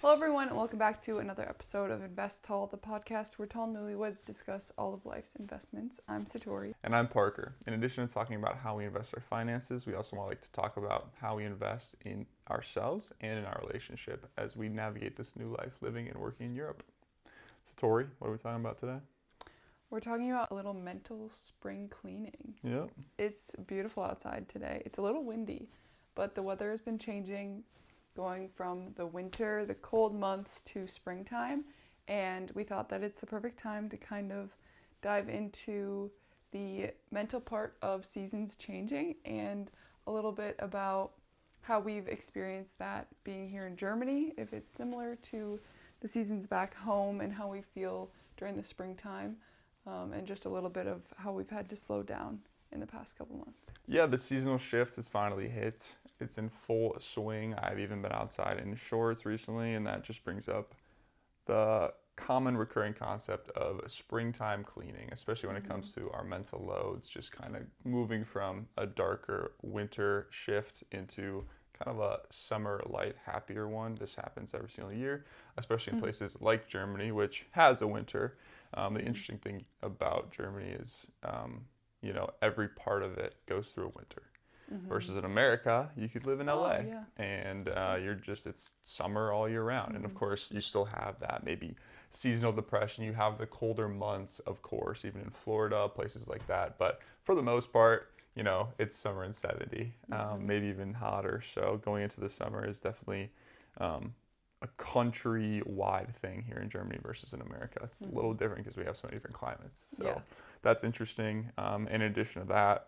Hello everyone, and welcome back to another episode of Invest Tall, the podcast where tall newlyweds discuss all of life's investments. I'm Satori. And I'm Parker. In addition to talking about how we invest our finances, we also want to talk about how we invest in ourselves and in our relationship as we navigate this new life living and working in Europe. Satori, what are we talking about today? We're talking about a little mental spring cleaning. Yep. It's beautiful outside today. It's a little windy, but the weather has been changing, going from the winter, the cold months to springtime, and we thought that it's the perfect time to kind of dive into the mental part of seasons changing and a little bit about how we've experienced that being here in Germany, if it's similar to the seasons back home and how we feel during the springtime, and just a little bit of how we've had to slow down in the past couple months. Yeah, the seasonal shift has finally hit. It's in full swing. I've even been outside in shorts recently, and that just brings up the common recurring concept of springtime cleaning, especially when it comes to our mental loads, just kind of moving from a darker winter shift into kind of a summer light, happier one. This happens every single year, especially in places like Germany, which has a winter. The interesting thing about Germany is, every part of it goes through a winter. Versus in America, you could live in LA and it's summer all year round. And of course, you still have that maybe seasonal depression. You have the colder months, of course, even in Florida, places like that. But for the most part, it's summer and 70, maybe even hotter. So going into the summer is definitely a country-wide thing here in Germany versus in America. It's a little different because we have so many different climates. So that's interesting. In addition to that,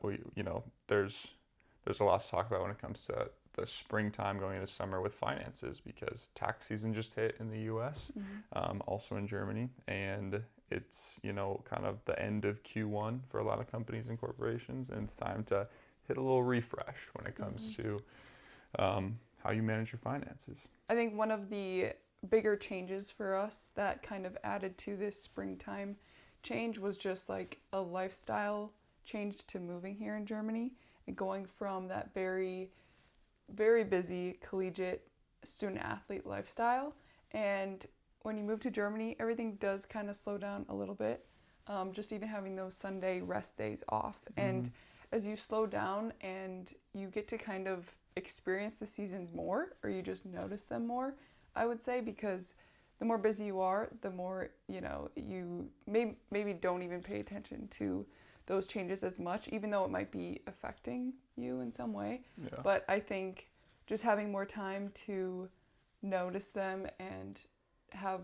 there's a lot to talk about when it comes to the springtime going into summer with finances because tax season just hit in the U.S., also in Germany, and it's, kind of the end of Q1 for a lot of companies and corporations, and it's time to hit a little refresh when it comes to how you manage your finances. I think one of the bigger changes for us that kind of added to this springtime change was just like a lifestyle change to moving here in Germany. And going from that very, very busy collegiate student-athlete lifestyle. And when you move to Germany, everything does kind of slow down a little bit, just even having those Sunday rest days off. And as you slow down and you get to kind of experience the seasons more, or you just notice them more, I would say, because the more busy you are, the more, you maybe don't even pay attention to those changes as much, even though it might be affecting you in some way. Yeah. But I think just having more time to notice them and have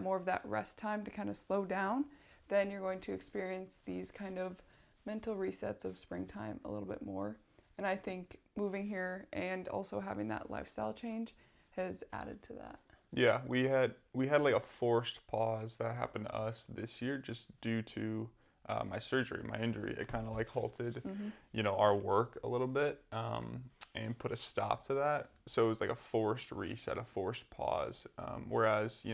more of that rest time to kind of slow down, then you're going to experience these kind of mental resets of springtime a little bit more. And I think moving here and also having that lifestyle change has added to that. Yeah, we had like a forced pause that happened to us this year just due to my surgery, my injury. It kind of like halted, our work a little bit, and put a stop to that. So it was like a forced reset, a forced pause. Whereas,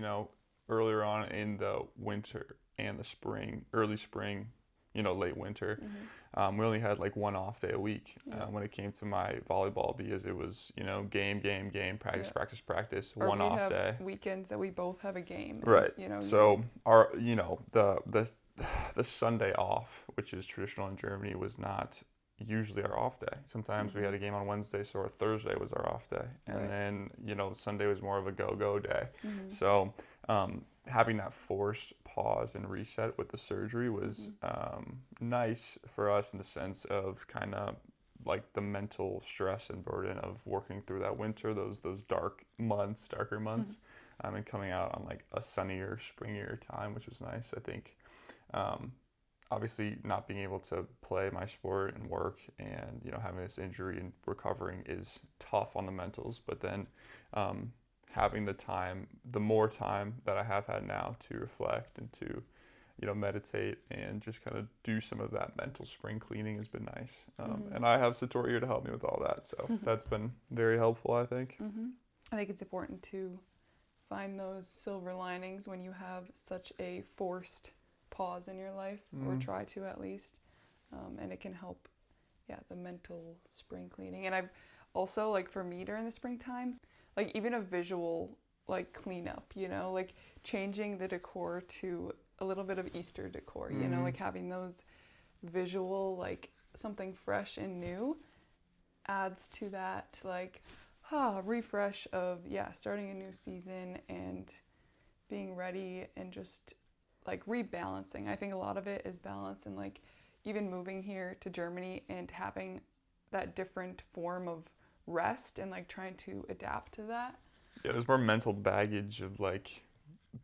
earlier on in the winter and the spring, early spring, late winter, we only had like one off day a week when it came to my volleyball because it was, game, practice, or one off day. Weekends that we both have a game. Right. So our, the Sunday off, which is traditional in Germany, was not usually our off day. Sometimes we had a game on Wednesday, so our Thursday was our off day. And then, Sunday was more of a go-go day. So having that forced pause and reset with the surgery was nice for us in the sense of kind of like the mental stress and burden of working through that winter, those darker months, and coming out on like a sunnier, springier time, which was nice, I think. Obviously not being able to play my sport and work and, having this injury and recovering is tough on the mentals, but then having the more time that I have had now to reflect and to, meditate and just kind of do some of that mental spring cleaning has been nice. And I have Satori here to help me with all that. So that's been very helpful, I think. I think it's important to find those silver linings when you have such a forced pause in your life, or try to at least, and it can help the mental spring cleaning. And I've also, like, for me during the springtime, like even a visual like cleanup, you know, like changing the decor to a little bit of Easter decor, you know, like having those visual, like something fresh and new adds to that, like, refresh of, starting a new season and being ready and just like rebalancing. I think a lot of it is balance, and like even moving here to Germany and having that different form of rest and like trying to adapt to that. Yeah, there's more mental baggage of like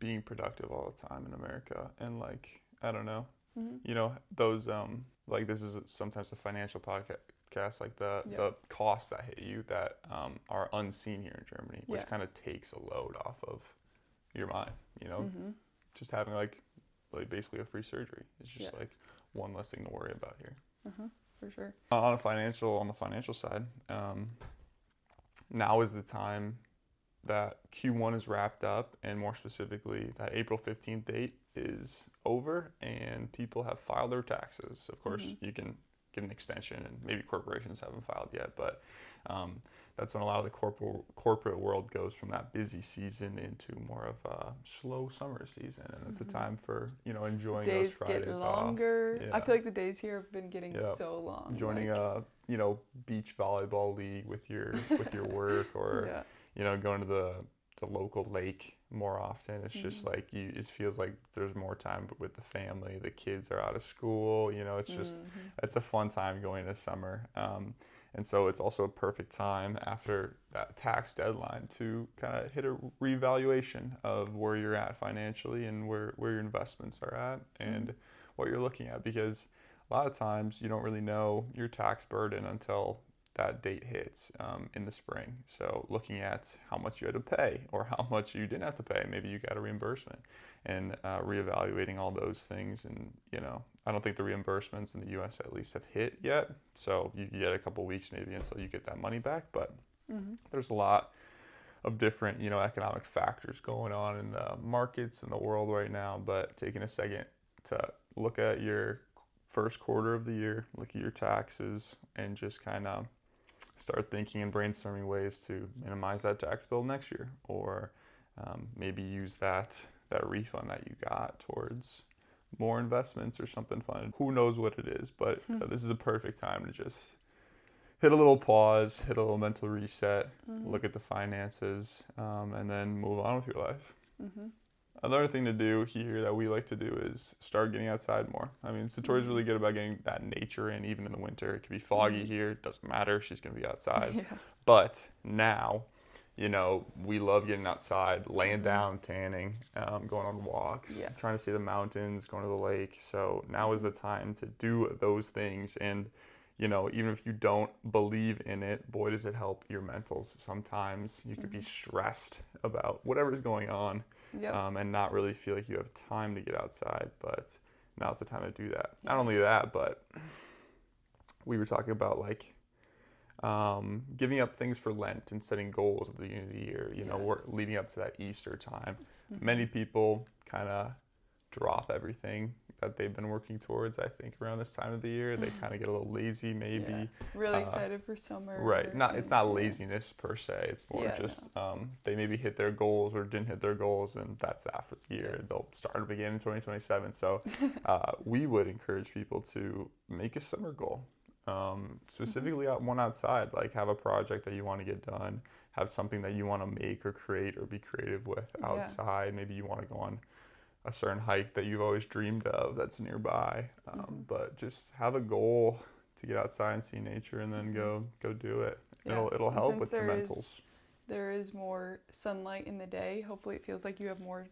being productive all the time in America, and like I don't know, you know, those like this is sometimes a financial podcast, like the costs that hit you that are unseen here in Germany, which kind of takes a load off of your mind, you know, just having like basically a free surgery. It's just like one less thing to worry about here. For sure. On the financial side, now is the time that Q1 is wrapped up, and more specifically, that April 15th date is over, and people have filed their taxes. Of course, you can get an extension, and maybe corporations haven't filed yet, but that's when a lot of the corporate world goes from that busy season into more of a slow summer season, and it's a time for, you know, enjoying those Fridays get longer. off. I feel like the days here have been getting so long. Joining a, you know, beach volleyball league with your work, or you know, going to the local lake more often. It's just like it feels like there's more time with the family. The kids are out of school, you know, it's just, it's a fun time going into summer. And so it's also a perfect time after that tax deadline to kind of hit a reevaluation of where you're at financially and where your investments are at and what you're looking at, because a lot of times you don't really know your tax burden until that date hits in the spring. So looking at how much you had to pay or how much you didn't have to pay, maybe you got a reimbursement, and reevaluating all those things. And, you know, I don't think the reimbursements in the US at least have hit yet. So you get a couple weeks maybe until you get that money back. But there's a lot of different, you know, economic factors going on in the markets in the world right now. But taking a second to look at your first quarter of the year, look at your taxes, and just kind of start thinking and brainstorming ways to minimize that tax bill next year, or maybe use that refund that you got towards more investments or something fun. Who knows what it is, but this is a perfect time to just hit a little pause, hit a little mental reset, look at the finances, and then move on with your life. Another thing to do here that we like to do is start getting outside more. I mean, Satori's really good about getting that nature in, even in the winter. It could be foggy here, it doesn't matter, she's gonna be outside. But now, you know, we love getting outside, laying down, tanning, going on walks, trying to see the mountains, going to the lake. So now is the time to do those things. And, you know, even if you don't believe in it, boy, does it help your mentals. Sometimes you could be stressed about whatever's going on. And not really feel like you have time to get outside, but now's the time to do that. Not only that, but we were talking about like giving up things for Lent and setting goals at the beginning of the year. You know, we're leading up to that Easter time. Many people kind of drop everything that they've been working towards. I think around this time of the year, they kind of get a little lazy, maybe. Really excited for summer. Right. It's not laziness per se. It's more just they maybe hit their goals or didn't hit their goals, and that's that for the year. They'll start again in 2027. So we would encourage people to make a summer goal. Specifically one outside, like have a project that you want to get done, have something that you want to make or create or be creative with outside. Maybe you want to go on a certain hike that you've always dreamed of that's nearby, but just have a goal to get outside and see nature, and then go do it. It'll help with the mentals. There is more sunlight in the day. Hopefully it feels like you have more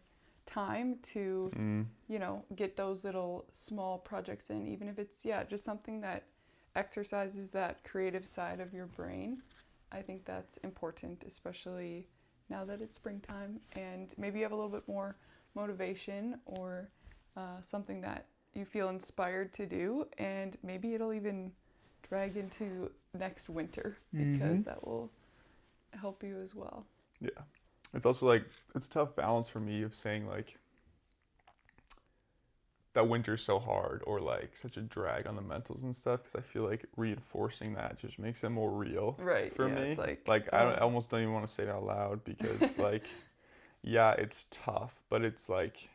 time to you know, get those little small projects in, even if it's just something that exercises that creative side of your brain. I think that's important, especially now that it's springtime, and maybe you have a little bit more motivation or something that you feel inspired to do, and maybe it'll even drag into next winter, because that will help you as well. Yeah. It's also like, it's a tough balance for me of saying like that winter's so hard or like such a drag on the mentals and stuff, because I feel like reinforcing that just makes it more real for me. It's like I almost don't even want to say it out loud, because like yeah, it's tough, but it's like,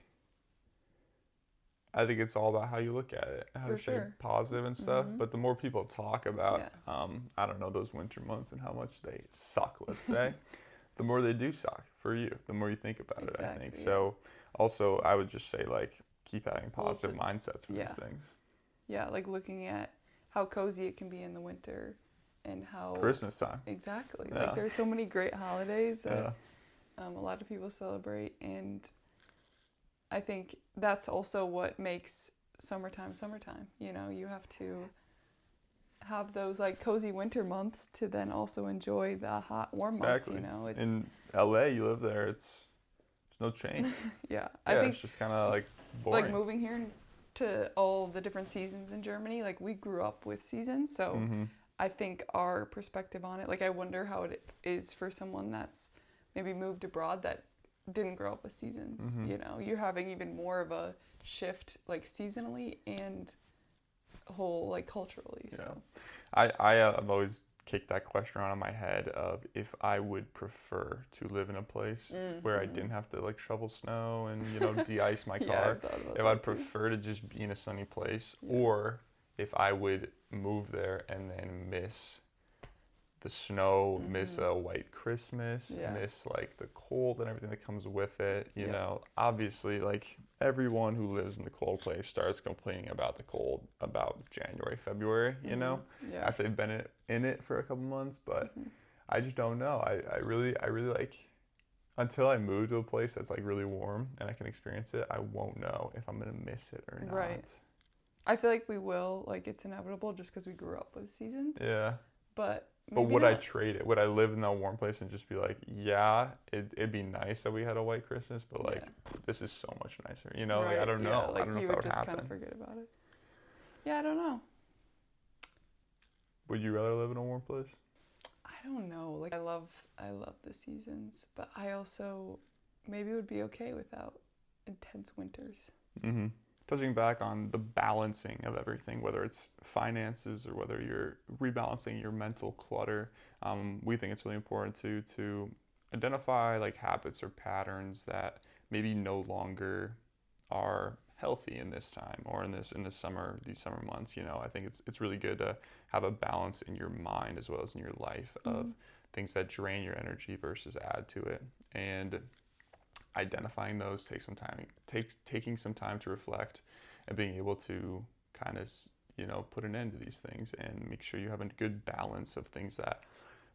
I think it's all about how you look at it, how to For stay sure. positive and stuff. Mm-hmm. But the more people talk Yeah. about, I don't know, those winter months and how much they suck, let's say, the more they do suck for you, the more you think about it, I think. Exactly. Yeah. So also, I would just say, like, keep having Well, it's positive mindsets for yeah. these things. Yeah, like looking at how cozy it can be in the winter and how Christmas time. exactly. Like Yeah. there's so many great holidays Yeah. that a lot of people celebrate, and I think that's also what makes summertime summertime. You know, you have to have those like cozy winter months to then also enjoy the hot warm months, Exactly. you know. It's In LA, you live there, it's no change. yeah. I Yeah, think it's just kind of like like boring. moving here to all the different seasons in Germany, like we grew up with seasons, so Mm-hmm. I think our perspective on it, like I wonder how it is for someone that's maybe moved abroad that didn't grow up with seasons. Mm-hmm. You know, you're having even more of a shift like seasonally and whole like culturally. Yeah. So I've always kicked that question around in my head of if I would prefer to live in a place where I mm-hmm. didn't have to like shovel snow and de-ice my Yeah, car, I've thought about if that I'd too. prefer to just be in a sunny place, Yeah. or if I would move there and then miss the snow, miss Mm-hmm. a white Christmas, Yeah. miss like the cold and everything that comes with it. You Yep. know, obviously, like everyone who lives in the cold place starts complaining about the cold about January, February, you know, Yeah. after they've been in it for a couple months. But Mm-hmm. I just don't know. I really like, until I move to a place that's like really warm and I can experience it, I won't know if I'm going to miss it or not. Right. I feel like we will, like it's inevitable just because we grew up with seasons. Yeah. But But maybe would I not. trade it? Would I live in that warm place and just be like, yeah, it'd be nice that we had a white Christmas, but like, this is so much nicer. You know, like, I Right. don't Yeah. know. I Like don't know you if that would would just kind of happen. forget about it. Yeah, I don't know. Would you rather live in a warm place? I don't know. Like I love the seasons, but I also maybe would be okay without intense winters. Mm-hmm. Touching back on the balancing of everything, whether it's finances or whether you're rebalancing your mental clutter, we think it's really important to identify like habits or patterns that maybe no longer are healthy in this time or in this summer, these summer months. You know, I think it's really good to have a balance in your mind as well as in your life of things that drain your energy versus add to it. And identifying those takes some time, taking some time to reflect and being able to kind of put an end to these things and make sure you have a good balance of things that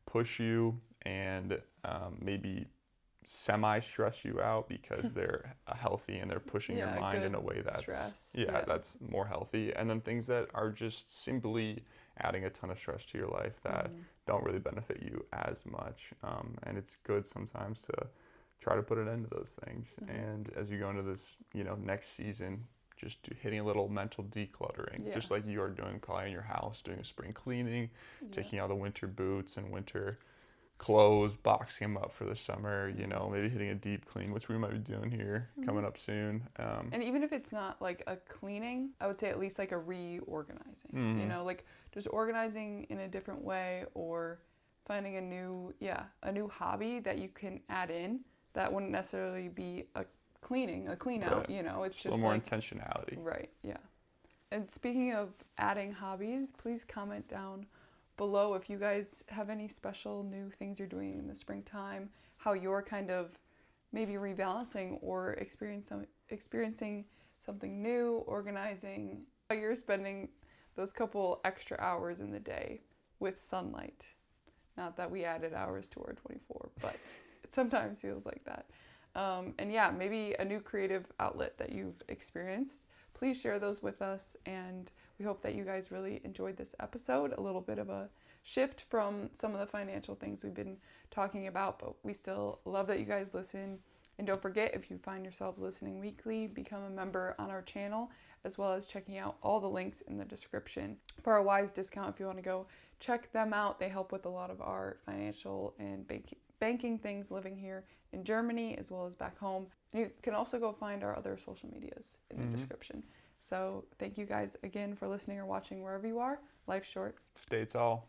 push you and maybe semi stress you out because they're healthy and they're pushing your Yeah, mind in good a way that's stress. that's more healthy, and then things that are just simply adding a ton of stress to your life that don't really benefit you as much. And it's good sometimes to try to put an end to those things. And as you go into this next season, just hitting a little mental decluttering, just like you are doing probably in your house, doing a spring cleaning, taking out the winter boots and winter clothes, boxing them up for the summer, maybe hitting a deep clean, which we might be doing here coming up soon. And even if it's not like a cleaning, I would say at least like a reorganizing, like just organizing in a different way or finding a new hobby that you can add in that wouldn't necessarily be a clean out, it's just a little more intentionality. Right, yeah. And speaking of adding hobbies, please comment down below if you guys have any special new things you're doing in the springtime, how you're kind of maybe rebalancing or experiencing something new, organizing, how you're spending those couple extra hours in the day with sunlight. Not that we added hours to our 24, but it sometimes feels like that. And yeah, maybe a new creative outlet that you've experienced. Please share those with us, and we hope that you guys really enjoyed this episode. A little bit of a shift from some of the financial things we've been talking about, but we still love that you guys listen. And don't forget, if you find yourselves listening weekly, become a member on our channel, as well as checking out all the links in the description for our Wise discount. If you want to go check them out, they help with a lot of our financial and banking things living here in Germany as well as back home. And you can also go find our other social medias in the description. So thank you guys again for listening or watching wherever you are. Life's short. Stay tall.